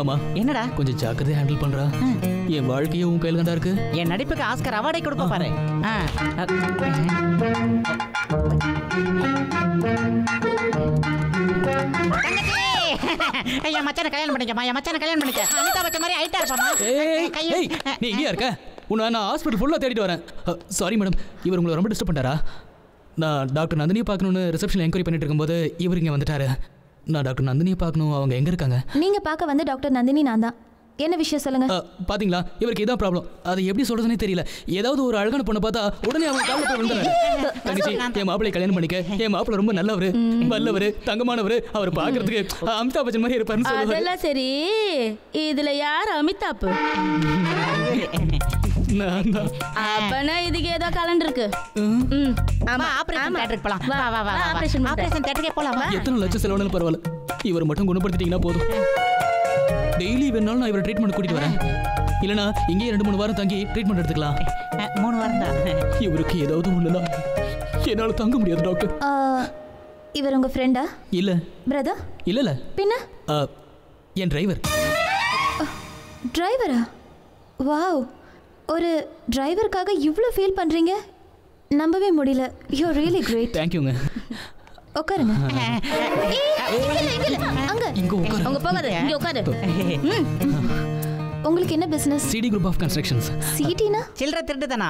மாமா என்னடா கொஞ்சம் ஜாக்கிரதையா ஹேண்டில் பண்றா. என் வாழ்க்கையே உன் கையில தான் இருக்கு. என் நடிப்புக்கு ஆஸ்கர் அவார்டை கொடுப்ப பாரு. என் மச்சான கல்யாணம் பண்ணிக்கமா, என் மச்சான கல்யாணம் பண்ணிக்க. அமிதாப் பச்சன் மாதிரி ஹைட்டா இருப்பாமா. நீ இங்கேயா இருக்க? உன்னை நான் ஹாஸ்பிட்டல் ஃபுல்லாக தேடிட்டு வரேன். சாரி மேடம், இவர் உங்களை ரொம்ப டிஸ்டர்ப் பண்ணிட்டாரா? நான் டாக்டர் நந்தினியை பார்க்கணுன்னு ரிசப்ஷனில் என்கொயரி பண்ணிட்டு இருக்கும்போது இவர் இங்கே வந்துட்டாரு. நான் டாக்டர் நந்தினியை பார்க்கணும். அவங்க எங்கே இருக்காங்க? நீங்கள் பார்க்க வந்து டாக்டர் நந்தினி நான் தான். என்ன விஷயம் சொல்லுங்க. பாத்தீங்களா, இவருக்கு இதான் ப்ராப்ளம். அதை எப்படி சொல்றதுனே தெரியல. ஏதாவது ஒரு அழகான பொண்ணை பார்த்தா உடனே அவங்க காலில் போய் விழுந்துறாரு. தங்கச்சி, என் மாப்பிள்ளை கல்யாணம் பண்ணிக்க. என் மாப்பிள்ளை ரொம்ப நல்லவரு, வல்லவரு, தங்கமானவரு. அவர் பாக்குறதுக்கு அமிதாப் பச்சன் மாதிரி இருப்பாருன்னு சொல்லுவாரு. அதெல்லாம் சரி, இதுல யார் அமிதாப்? அப்பனா இதுக்கு ஏதோ கலண்டர் இருக்கு. ஆமா, ஆபரேஷன் தியேட்டருக்கு போலாம். வா வா வா, ஆபரேஷன் தியேட்டருக்கு போலாம். எத்தனை லட்சம் செலவானாலும் பரவாயில்ல, இவர் மட்டும் குணப்படுத்திட்டீங்கன்னா போதும். டெய்லி வேணாலும் நான் இவரை ட்ரீட்மெண்ட் கூட்டிட்டு வரேன். இல்லைனா இங்கே 2-3 வாரம் தங்கி ட்ரீட்மெண்ட் எடுத்துக்கலாம். 3 வாரம் தான். இவருக்கு ஏதாவது ஒண்ணுதான், என்னால தாங்க முடியாது டாக்டர். இவர் உங்க ஃப்ரெண்டா? இல்ல. பிரதர்? இல்ல. பின்ன? என் டிரைவர். டிரைவரா? வாவ், ஒரு டிரைவருக்காக இவ்வளோ ஃபீல் பண்றீங்க, நம்பவே முடியல. You are really great. தேங்க்யூங்க. உட்காருங்க. அங்க உங்க போகாத, இங்க உட்காரு. உங்களுக்கு என்ன business? CD group of constructions. சிடினா சில்லற திருட்டு தானா?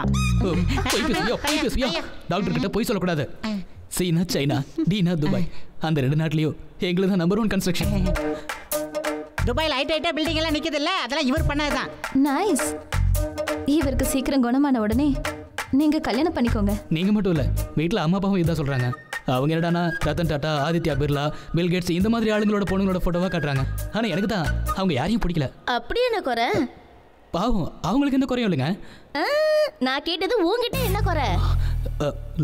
போய் பேசுவியா? டாக்டர் கிட்ட போய் சொல்லக்கூடாது. சீனா சைனா, டீனா துபாய், அந்த 2 நாட்டிலையும் எங்களுக்கு தான் நம்பர் 1 கன்ஸ்ட்ரக்ஷன். துபாயில் ஹைட்டா பில்டிங் எல்லாம் நிக்குது இல்ல, அதெல்லாம் இவர் பண்ணதுதான். நைஸ். இவருக்கு சீக்கிரம் குணமான உடனே நீங்க கல்யாணம் பண்ணிக்கோங்க. நீங்க மட்டும் இல்ல, வீட்டில் அம்மா அப்பாவும் இதான் சொல்றாங்க. அவங்க என்னடானா ரத்தன் டாட்டா, ஆதித்யா பிர்லா, பில் கேட்ஸ் இந்த மாதிரி ஆளுங்களோட பொண்ணுங்களோட போட்டோவா காட்டுறாங்க. ஆனா எனக்கு தான் அவங்க யாரையும் பிடிக்கல. அப்படி என்ன குறை? பாவம், அவங்களுக்கு என்ன குறையும் இல்லைங்க. நான் கேட்டது உங்ககிட்ட என்ன குறை?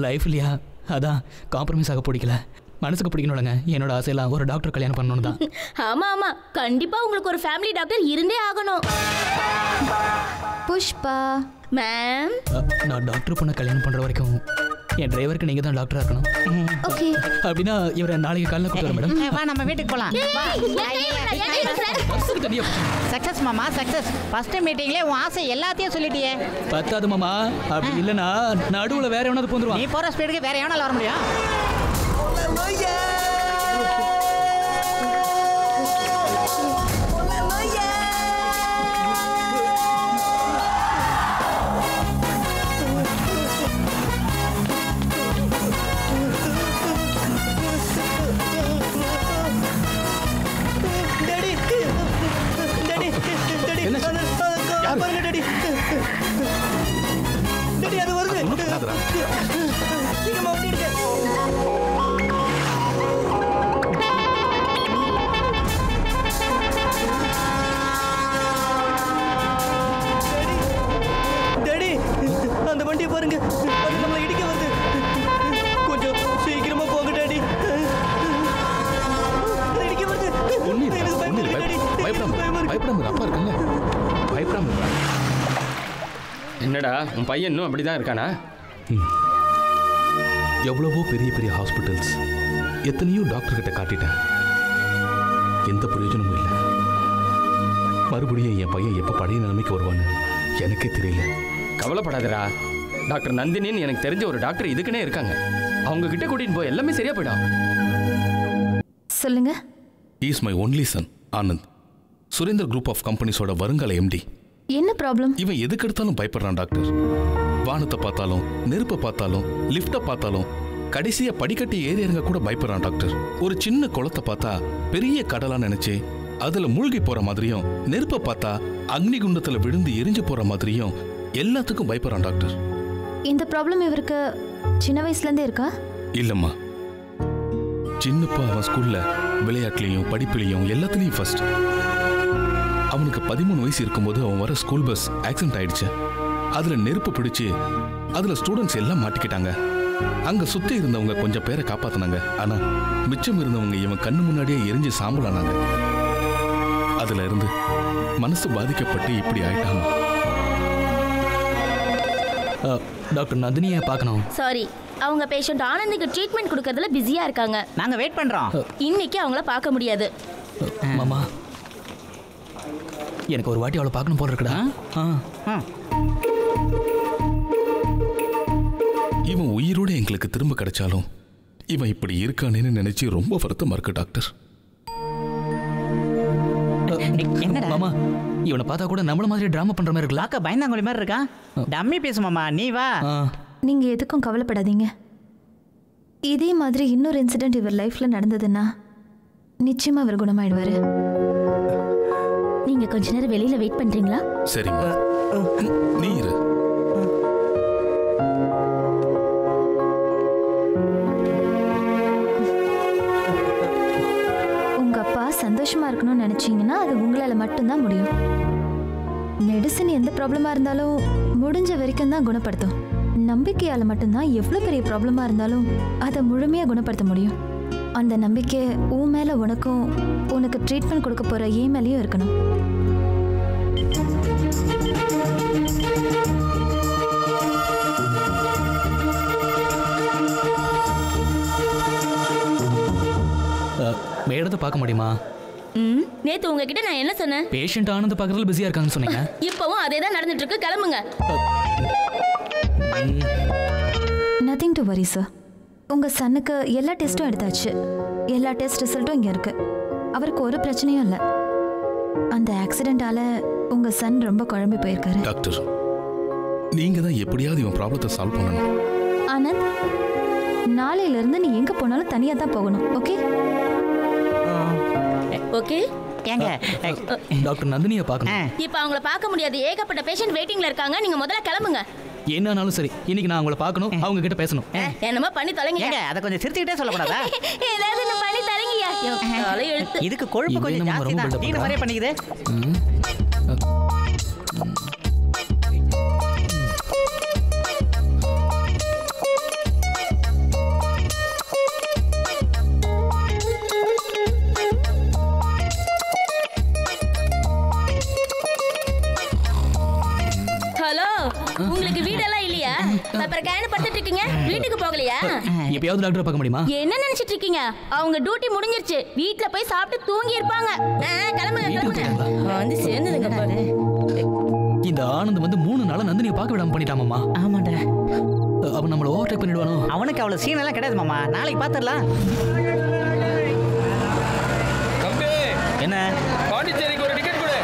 லைஃப் இல்லையா, அதான் காம்ப்ரமைஸ் ஆக பிடிக்கல. மனசுக்கு பிடிக்கணும்லங்க. என்னோட ஆசையெல்லாம் ஒரு டாக்டர் கல்யாணம் பண்ணணும் தான். ஆமா ஆமா, கண்டிப்பா உங்களுக்கு ஒரு ஃபேமிலி டாக்டர் இருந்தே ஆகணும். புஷ்பா மேம், நான் டாக்டர் பொண்ணை கல்யாணம் பண்ற வரைக்கும் என் டிரைவருக்கு நீங்க தான் டாக்டரா இருக்கணும். ஓகே. அப்படின்னா இவரை நாளைக்கு காலைல கூப்பிட்டு வரேன் மேடம். வா, நம்ம வீட்டுக்கு போலாம். சக்சஸ் மாமா, சக்சஸ். ஃபர்ஸ்ட் மீட்டிங்ல உன் ஆசை எல்லாத்தையும் சொல்லிட்டியே. பத்தாது மாமா, அப்படி இல்லைன்னா நடுவில் வேற எவனாவது போந்துருவான். நீ போற ஸ்பீடுக்கு வேற எவனால வர முடியும்? அந்த வண்டியை பாருங்க, அது நம்மளை இடிக்க வருது. கொஞ்சம் சீக்கிரமா போங்க டாடி. இடிக்க வருது. என்னடா உன் பையன் இன்னும் அப்படிதான் இருக்கானா? எவ்வளவோ பெரிய பெரிய ஹாஸ்பிட்டல்ஸ், எத்தனையோ டாக்டர் கிட்ட காட்டிட்டேன், எந்த பிரயோஜனமும் இல்லை. மறுபடியும் என் பையன் எப்போ பழைய நிலைமைக்கு வருவான்னு எனக்கே தெரியல. கவலைப்படாதடா, டாக்டர் நந்தினின்னு எனக்கு தெரிஞ்ச ஒரு டாக்டர் இதுக்குன்னே இருக்காங்க. அவங்க கிட்ட கூட்டிட்டு போய் எல்லாமே சரியா போயிடும். சொல்லுங்க. Is my only son Anand, Surender group of கம்பெனிஸோட வருங்கால எம்டி. என்ன ப்ராப்ளம்? இவன் எதுக்கு எடுத்தாலும் பயப்படுறான் டாக்டர். வானத்தை பார்த்தாலும், நெருப்பை பார்த்தாலும், லிஃப்டை பார்த்தாலும், கடைசியா படிக்கட்டி ஏறி இறங்க கூட பயப்படுறான் டாக்டர். ஒரு சின்ன குளத்தை பார்த்தா பெரிய கடலா நினைச்சு அதுல மூழ்கி போற மாதிரியும், நெருப்பை பார்த்தா அக்னி குண்டத்துல விழுந்து எரிஞ்சு போற மாதிரியும் எல்லாத்துக்கும் பயப்படுறான் டாக்டர். இந்த ப்ராப்ளம் இவருக்கு சின்ன வயசுல இருந்தே இருக்கா? இல்லம்மா, சின்னப்பா அவன் ஸ்கூல்ல விளையாட்டுலையும் படிப்புலையும் எல்லாத்துலேயும் ஃபர்ஸ்ட். அவனுக்கு 13 வயசு இருக்கும்போது அவன் வர ஸ்கூல் பஸ் ஆக்சிடென்ட் ஆயிடுச்சு. அதுல நெருப்பு பிடிச்சு அதுல ஸ்டூடெண்ட்ஸ் எல்லாம் மாட்டிக்கிட்டாங்க. அங்க சுத்தி இருந்தவங்க கொஞ்சம் பேரை காப்பாத்தினாங்க. ஆனா மிச்சம் இருந்தவங்க இவன் கண்ணு முன்னாடியே எரிஞ்சு சாம்பலானாங்க. அதுல இருந்து மனசு பாதிக்கப்பட்டு இப்படி ஆயிட்டாங்க. டாக்டர் நந்தினியை பார்க்கணும். சாரி, அவங்க பேஷண்ட் ஆனந்துக்கு ட்ரீட்மெண்ட் கொடுக்கறதுல பிஸியா இருக்காங்க. நாங்க வெயிட் பண்றோம். இன்னைக்கு அவங்கள பார்க்க முடியாது. மாமா, எனக்கு ஒரு வாட்டி அவளை பார்க்கணும் போல இருக்குடா. இவன் உயிரோட எங்களுக்கு திரும்ப கிடைச்சாலும் இவன் இப்படி இருக்கானேன்னு நினைச்சு ரொம்ப வருத்தமா இருக்கு டாக்டர். மாமா இவனை பார்த்தா கூட நம்மள மாதிரி டிராமா பண்ற மாதிரி இருக்குல்ல. அக்கா பயந்தாங்கொழி மாதிரி இருக்கா. டம்மி பேசு மாமா, நீ வா. நீங்க எதுக்கும் கவலைப்படாதீங்க. இதே மாதிரி இன்னொரு இன்சிடென்ட் இவர் லைஃப்ல நடந்ததுன்னா நிச்சயமா அவர் குணமாயிடுவாரு. நீங்க கொஞ்ச நேரம் வெளியில வெயிட் பண்றீங்களா? சரிம்மா, நீ இரு. உங்க அப்பா சந்தோஷமா இருக்கணும்னு நினைச்சீங்கன்னா அது உங்களால மட்டும்தான் முடியும். மெடிசன் எந்த ப்ராப்ளமா இருந்தாலும் முடிஞ்ச வரைக்கும் தான் குணப்படுத்தும். நம்பிக்கையால மட்டும்தான் எவ்வளவு பெரிய ப்ராப்ளமா இருந்தாலும் அதை முழுமையா குணப்படுத்த முடியும். அந்த நம்பிக்கை உன் மேல உனக்கும் உனக்கு ட்ரீட்மெண்ட் கொடுக்க போற ஏன் மேலேயும் இருக்கணும். மேடத்தை பார்க்க முடியுமா? நேத்து உங்ககிட்ட நான் என்ன சொன்னேன்? பேஷண்ட் ஆனந்த பார்க்கறதுல பிஸியா இருக்காங்கன்னு சொன்னீங்க. இப்பவும் அதே தான் நடந்துட்டு இருக்கு. கிளம்புங்க. Nothing to worry sir. உங்க சன்னுக்கு எல்லா டெஸ்ட்டும் எடுத்தாச்சு. எல்லா டெஸ்ட் ரிசல்ட்டும் இங்க இருக்கு. அவருக்கு ஒரு பிரச்சனையும் இல்லை. அந்த ஆக்சிடென்டால உங்க சன் ரொம்ப குழம்பி போயிருக்காரு. டாக்டர், நீங்க தான் எப்படியாவது இவன் ப்ராப்ளத்தை சால்வ் பண்ணணும். ஆனந்த், நாளையில இருந்து நீ எங்க போனாலும் தனியா தான் போகணும். Okay okay. ஏங்க டாக்டர் நந்தினியை பார்க்கணும். இப்போ அவங்கள பார்க்க முடியாது. ஏகப்பட்ட பேஷண்ட் வெயிட்டிங்ல இருக்காங்க. நீங்க முதல்ல கிளம்புங்க. என்னானாலும் சரி, இன்னைக்கு நான் அவங்கள பார்க்கணும், அவங்க கிட்ட பேசணும். என்னமா பண்ணி தொலைங்க. ஏங்க அதை கொஞ்சம் சிரிச்சுக்கிட்டே சொல்லக்கூடாதா? ஏதாவது என்ன பண்ணி தரங்கயா. தலை எழுத்து. இதுக்கு கொழுப்பு கொஞ்சம் ஜாஸ்தி தான். நீ மாதிரியே பண்ணிக்குது. உங்களுக்கு வீடெல்லாம் இல்லையா? அப்புறம் கேன் படுத்துட்டு இருக்கீங்க, வீட்டுக்கு போகலையா? எப்பயாவது டாக்டரை பார்க்க முடியுமா? என்ன நினைச்சிட்டு இருக்கீங்க? அவங்க டியூட்டி முடிஞ்சிருச்சு. வீட்ல போய் சாப்பிட்டு தூங்கி இருப்பாங்க. கிளம்புங்க கிளம்புங்க. வந்து சேர்ந்ததுங்க பாரு. இந்த ஆனந்த் வந்து 3 நாளா நந்தினியை பார்க்க விடாம பண்ணிட்டாமாமா. ஆமாடா. அவன் நம்மள ஓவர்டேக் பண்ணிடுவானோ? அவனுக்கு அவ்வளவு சீன் எல்லாம் கிடையாது மாமா. நாளைக்கு பாத்துடலாம். தம்பி, என்ன பாண்டிச்சேரிக்கு ஒரு டிக்கெட் கொடு.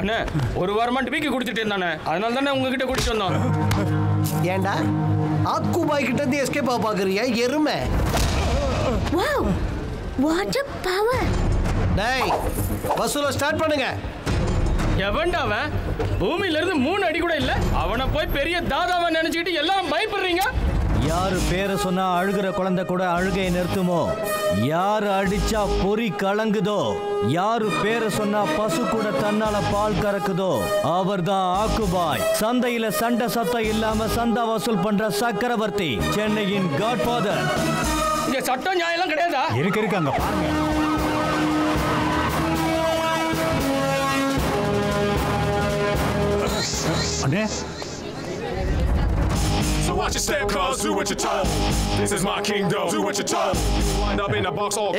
அண்ணே, ஒரு வாரமா டிபிக்கு குடிச்சிட்டு இருந்தானே, அதனால தானே உங்ககிட்ட கூட்டிட்டு வந்தோம். ஏண்டா ஆக்குபாய் கிட்ட இருந்து எஸ்கேப் ஆக பாக்குறியா எருமை? Wow, what a power. டேய், வசூல ஸ்டார்ட் பண்ணுங்க. எவன்டா அவன்? பூமியில இருந்து 3 அடி கூட இல்ல. அவனை போய் பெரிய தாதாவா நினைச்சிட்டு எல்லாரும் பயப்படுறீங்க. யாரு பேரை சொன்னா அழுகிற குழந்தை கூட அழுகையை நிறுத்துமோ, யாரு அடிச்சா பொறி கலங்குதோ, யாரு பேரை சொன்னா பசு கூட தன்னால பால் கறக்குதோ அவர் தான் ஆக்குபாய். சந்தையில சண்டை சத்தம் இல்லாம சந்தா வசூல் பண்ற சக்கரவர்த்தி, சென்னையின் காட்ஃபாதர். இங்க சட்டம் நியாயம் எல்லாம் கிடையாதா? இருக்கு அங்க பாருங்க. அண்ணே, So watch your step, cuz do what you're told. This is my kingdom, do what you're told. Wind up in a box all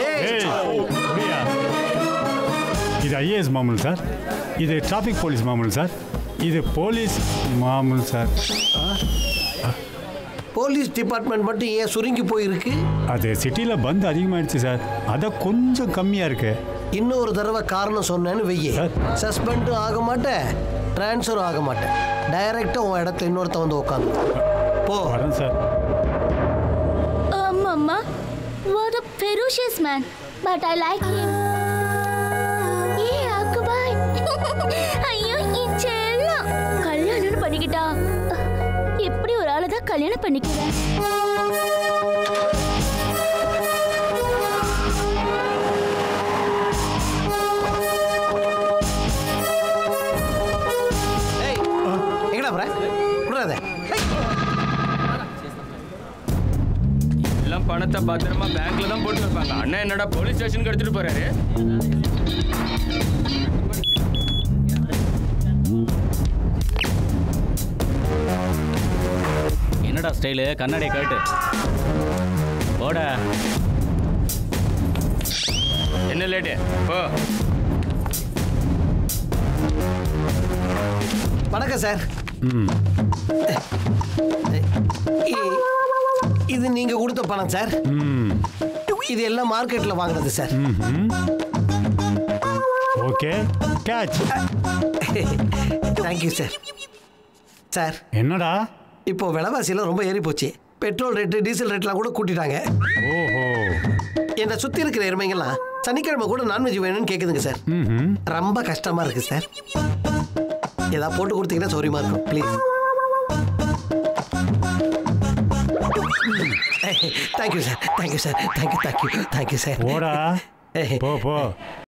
இது ஐஏஎஸ் மாமூல் சார், இது டிராஃபிக் போலீஸ் மாமூல் சார், இது போலீஸ் மாமூல் சார். போலீஸ் டிபார்ட்மெண்ட் மட்டும் ஏன் சுருங்கி போயிருக்கு? அது சிட்டியில் பந்து அதிகமாகிடுச்சு சார், அதை கொஞ்சம் கம்மியாக இருக்கு. இன்னொரு தடவை காரணம் சொன்னேன்னு வெய்ய, சஸ்பெண்டும் ஆக மாட்டேன், டிரான்ஸ்ஃபரும் ஆக மாட்டேன். டைரக்டாக உன் இடத்துல இன்னொருத்த வந்து உட்காந்து போ. வரேன் sir. Mama, what a ferocious man, but I like him. Hey, Akkubai. ஐயோ, இச்செல்லாம் கல்யாணம் பண்ணிக்கிட்டா. எப்படி ஒரு ஆளை தான் கல்யாணம் பண்ணிக்கிறேன்? பணத்தை பத்திரமா பேங்க்ல தான் போட்டு வைப்பாங்க. அண்ணா என்னடா போலீஸ் ஸ்டேஷனுக்கு எடுத்துட்டு போறாரு? என்னடா ஸ்டைலு? கண்ணாடியை கேட்டு போட. என்ன லேட்டு? போ. வணக்கம் சார். இது நீங்க கொடுத்த பணம் சார். இது எல்லாம் மார்க்கெட்ல வாங்குறது sir. Okay, catch. Thank you sir. Sir என்னடா இப்போ விலைவாசியெல்லாம் ரொம்ப ஏறி போச்சு. பெட்ரோல் ரேட்டு டீசல் ரேட்லாம் கூட கூட்டிட்டாங்க. ஓஹோ. என்னை சுற்றி இருக்கிற எருமைங்கெல்லாம் சனிக்கிழமை கூட நான்வெஜ் வேணும்னு கேட்குதுங்க சார். ரொம்ப கஷ்டமா இருக்கு சார். ஏதாவது போட்டு கொடுத்தீங்கன்னா சௌரியமா இருக்கும் please. Thank you sir. Thank you sir. Thank you sir. போடா. போ போ.